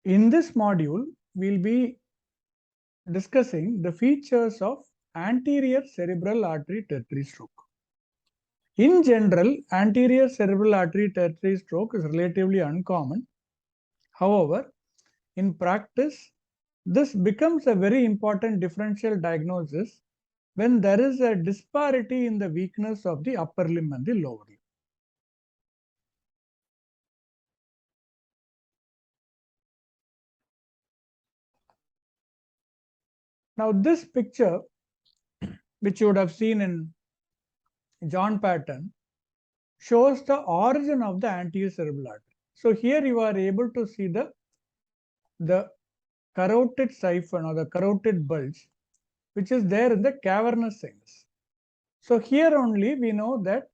In this module, we'll be discussing the features of anterior cerebral artery tertiary stroke. In general, anterior cerebral artery tertiary stroke is relatively uncommon. However, in practice, this becomes a very important differential diagnosis when there is a disparity in the weakness of the upper limb and the lower limb. Now, this picture, which you would have seen in John pattern, shows the origin of the anterior cerebral artery. So here you are able to see the carotid siphon or the carotid bulge, which is there in the cavernous sinus. So here only we know that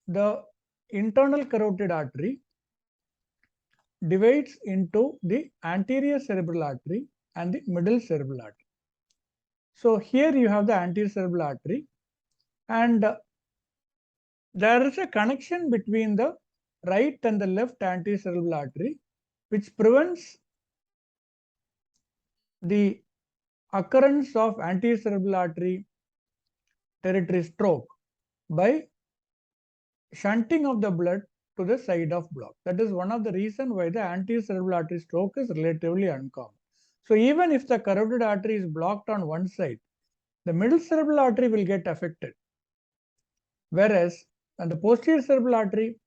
the internal carotid artery divides into the anterior cerebral artery and the middle cerebral artery. So here you have the anterior cerebral artery, and there is a connection between the right and the left anterior cerebral artery, which prevents the occurrence of anterior cerebral artery territory stroke by shunting of the blood to the side of block. That is one of the reasons why the anterior cerebral artery stroke is relatively uncommon. So even if the carotid artery is blocked on one side, the middle cerebral artery will get affected. Whereas on the posterior cerebral artery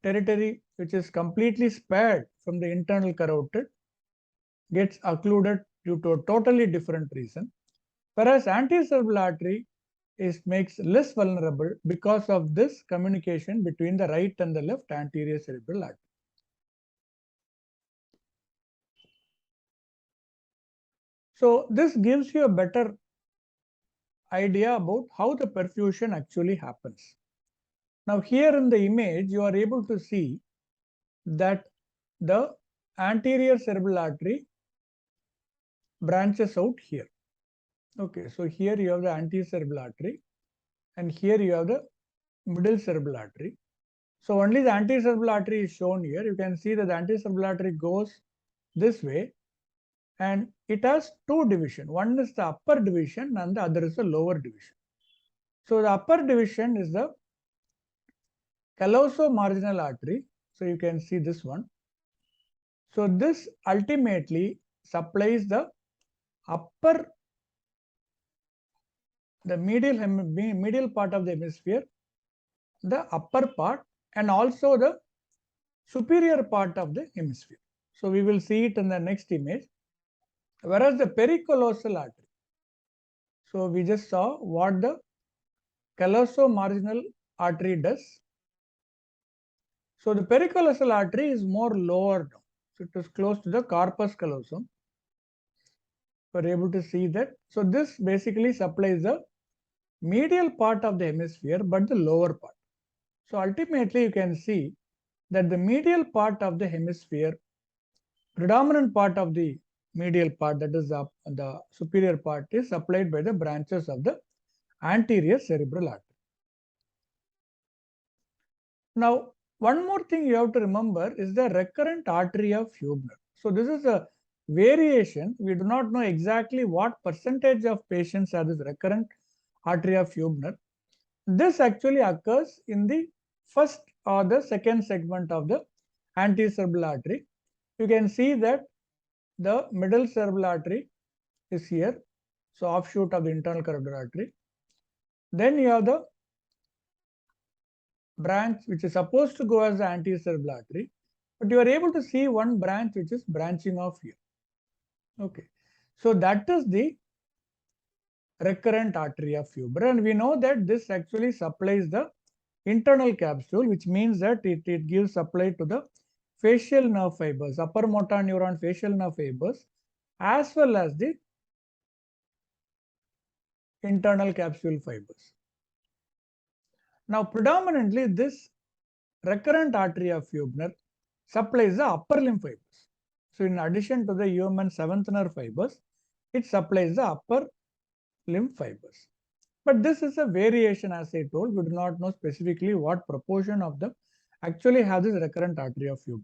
territory, which is completely spared from the internal carotid, gets occluded due to a totally different reason. Whereas anterior cerebral artery makes less vulnerable because of this communication between the right and the left anterior cerebral artery. So this gives you a better idea about how the perfusion actually happens. Now here in the image, you are able to see that the anterior cerebral artery branches out here. Okay, so here you have the anterior cerebral artery, and here you have the middle cerebral artery. So only the anterior cerebral artery is shown here. You can see that the anterior cerebral artery goes this way, and it has two divisions. One is the upper division and the other is the lower division. So the upper division is the callous-marginal artery. So you can see this one. So this ultimately supplies the upper, the medial part of the hemisphere, the upper part, and also the superior part of the hemisphere. So we will see it in the next image. Whereas the pericallosal artery, so we just saw what the callous-marginal artery does. So the pericallosal artery is more lower down. So it is close to the corpus callosum. We're able to see that. So this basically supplies the medial part of the hemisphere, but the lower part. So ultimately you can see that the medial part of the hemisphere, predominant part of the medial part, that is the superior part, is supplied by the branches of the anterior cerebral artery. Now, one more thing you have to remember is the recurrent artery of Hubner. So this is a variation. We do not know exactly what percentage of patients have this recurrent artery of Hubner. This actually occurs in the first or the second segment of the anterior cerebral artery. You can see that the middle cerebral artery is here, so offshoot of the internal carotid artery. Then you have the branch which is supposed to go as the anterior cerebral artery, but you are able to see one branch which is branching off here. Okay, so that is the recurrent artery of Hubner, and we know that this actually supplies the internal capsule, which means that it gives supply to the facial nerve fibers, upper motor neuron facial nerve fibers, as well as the internal capsule fibers. Now, predominantly this recurrent artery of Hubner supplies the upper limb fibers. So, in addition to the human seventh nerve fibers, it supplies the upper limb fibers. But this is a variation, as I told. We do not know specifically what proportion of them actually have this recurrent artery of Hubner.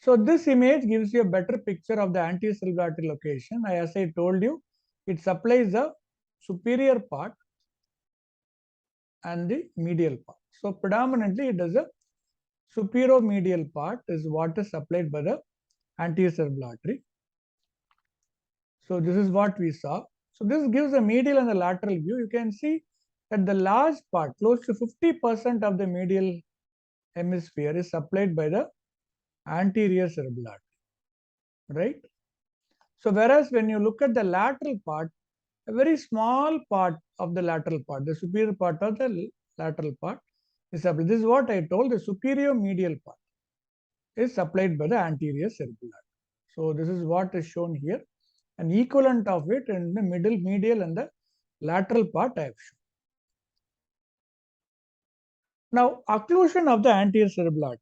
So this image gives you a better picture of the anterior cerebral artery location. As I told you, it supplies the superior part and the medial part. So predominantly it is a superomedial part is what is supplied by the anterior cerebral artery. So this is what we saw. So this gives a medial and the lateral view. You can see that the large part, close to 50% of the medial hemisphere is supplied by the anterior cerebral artery, right? So whereas when you look at the lateral part, a very small part of the lateral part, the superior part of the lateral part is supplied. This is what I told, the superior medial part is supplied by the anterior cerebral artery. So this is what is shown here. An equivalent of it in the middle, medial and the lateral part I have shown. Now, occlusion of the anterior cerebral artery.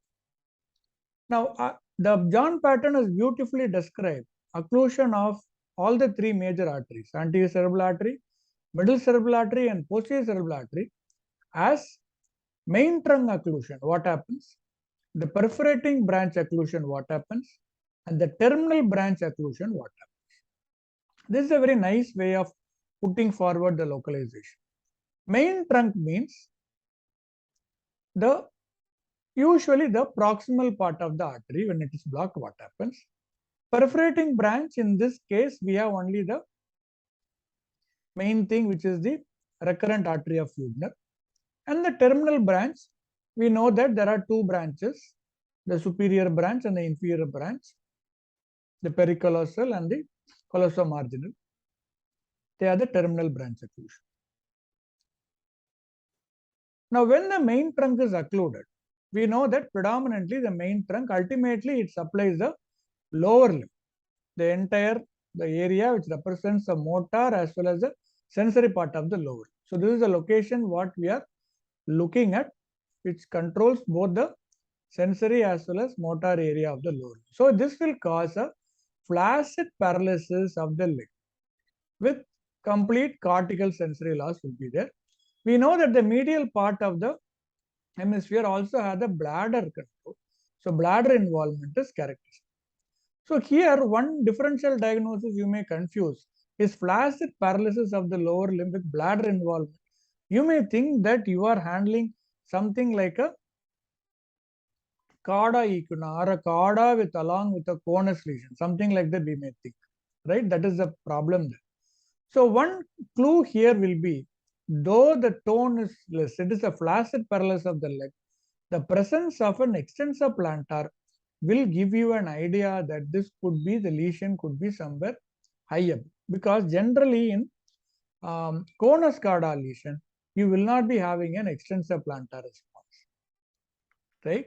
Now, the John Patton has beautifully described occlusion of all the three major arteries, anterior cerebral artery, middle cerebral artery and posterior cerebral artery as main trunk occlusion. What happens? The perforating branch occlusion, what happens? And the terminal branch occlusion, what happens? This is a very nice way of putting forward the localization. Main trunk means usually the proximal part of the artery. When it is blocked, what happens? Perforating branch, in this case, we have only the main thing, which is the recurrent artery of Hubner. And the terminal branch, we know that there are two branches, the superior branch and the inferior branch, the pericallosal and the collosomarginal. They are the terminal branch occlusion. Now, when the main trunk is occluded, we know that predominantly the main trunk, ultimately it supplies the lower limb, the entire the area which represents the motor as well as the sensory part of the lower. So this is the location what we are looking at, which controls both the sensory as well as motor area of the lower. So this will cause a flaccid paralysis of the leg with complete cortical sensory loss will be there. We know that the medial part of the hemisphere also has the bladder control. So bladder involvement is characteristic. So here one differential diagnosis you may confuse is flaccid paralysis of the lower limb with bladder involvement. You may think that you are handling something like a cauda equina or a cauda with along with a conus lesion, something like that we may think, right? That is the problem there. So one clue here will be, though the tone is less, it is a flaccid paralysis of the leg, the presence of an extensor plantar will give you an idea that this could be, the lesion could be somewhere high up, because generally in conus cauda lesion, you will not be having an extensor plantar response, right?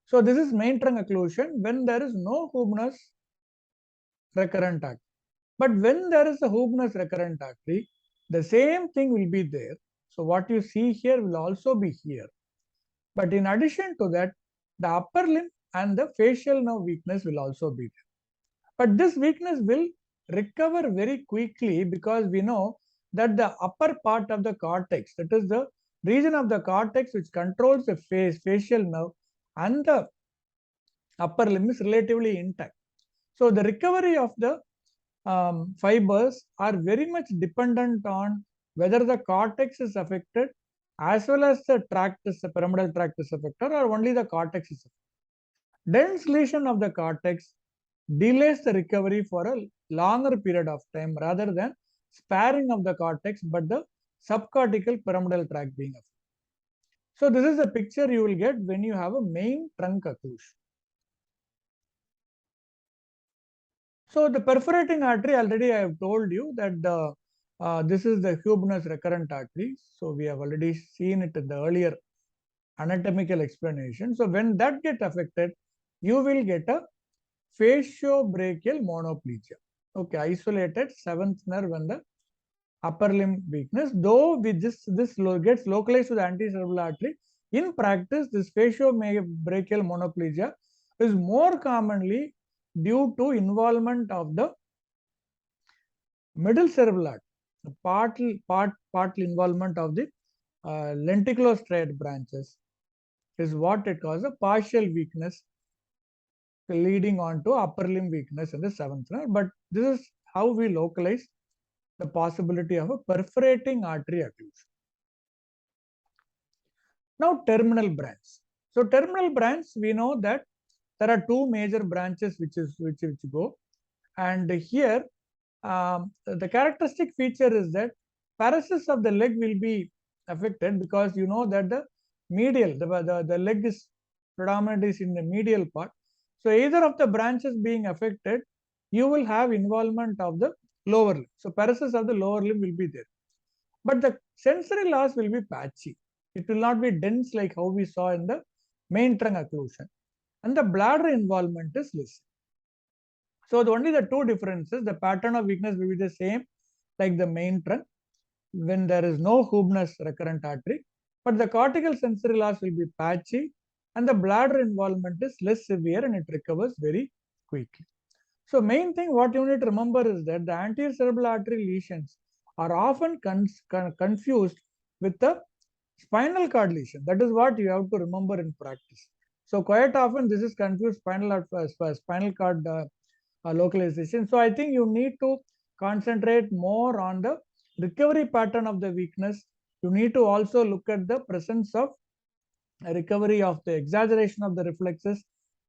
So this is main trunk occlusion when there is no Hubner's recurrent artery. But when there is a Hubner's recurrent artery, the same thing will be there. So what you see here will also be here. But in addition to that, the upper limb and the facial nerve weakness will also be there. But this weakness will recover very quickly because we know that the upper part of the cortex, that is the region of the cortex which controls the facial nerve and the upper limb is relatively intact. So the recovery of the fibers are very much dependent on whether the cortex is affected as well as the pyramidal tract is affected, or only the cortex is affected. Dense lesion of the cortex delays the recovery for a longer period of time rather than sparing of the cortex, but the subcortical pyramidal tract being affected. So this is the picture you will get when you have a main trunk occlusion. So the perforating artery, already I have told you that this is the Hubner's recurrent artery. So we have already seen it in the earlier anatomical explanation. So when that gets affected, you will get a faciobrachial monoplegia. Okay, isolated seventh nerve and the upper limb weakness. Though with this gets localized to the anterior cerebral artery, in practice, this faciobrachial monoplegia is more commonly due to involvement of the middle cerebral artery, partly involvement of the lenticulostriate branches is what it causes a partial weakness leading on to upper limb weakness in the seventh nerve. But this is how we localize the possibility of a perforating artery occlusion. Now, terminal branch. So, terminal branch, we know that there are two major branches which go, and here the characteristic feature is that parasis of the leg will be affected, because you know that the medial, the leg is predominantly in the medial part. So either of the branches being affected, you will have involvement of the lower limb. So parasis of the lower limb will be there, but the sensory loss will be patchy. It will not be dense like how we saw in the main trunk occlusion, and the bladder involvement is less. So only the two differences, the pattern of weakness will be the same like the main trunk when there is no Hubner's recurrent artery, but the cortical sensory loss will be patchy and the bladder involvement is less severe and it recovers very quickly. So main thing what you need to remember is that the anterior cerebral artery lesions are often confused with the spinal cord lesion. That is what you have to remember in practice. So quite often this is confused spinal cord localization. So I think you need to concentrate more on the recovery pattern of the weakness. You need to also look at the presence of recovery of the exaggeration of the reflexes.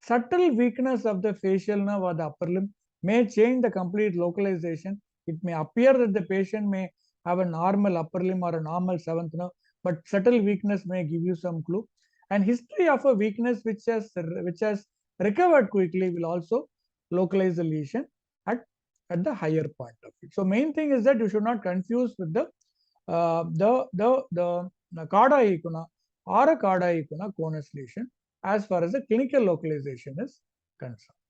Subtle weakness of the facial nerve or the upper limb may change the complete localization. It may appear that the patient may have a normal upper limb or a normal seventh nerve, but subtle weakness may give you some clue. And history of a weakness which has recovered quickly will also localize the lesion at the higher point of it. So main thing is that you should not confuse with the cauda icona or a cauda icona conus lesion as far as the clinical localization is concerned.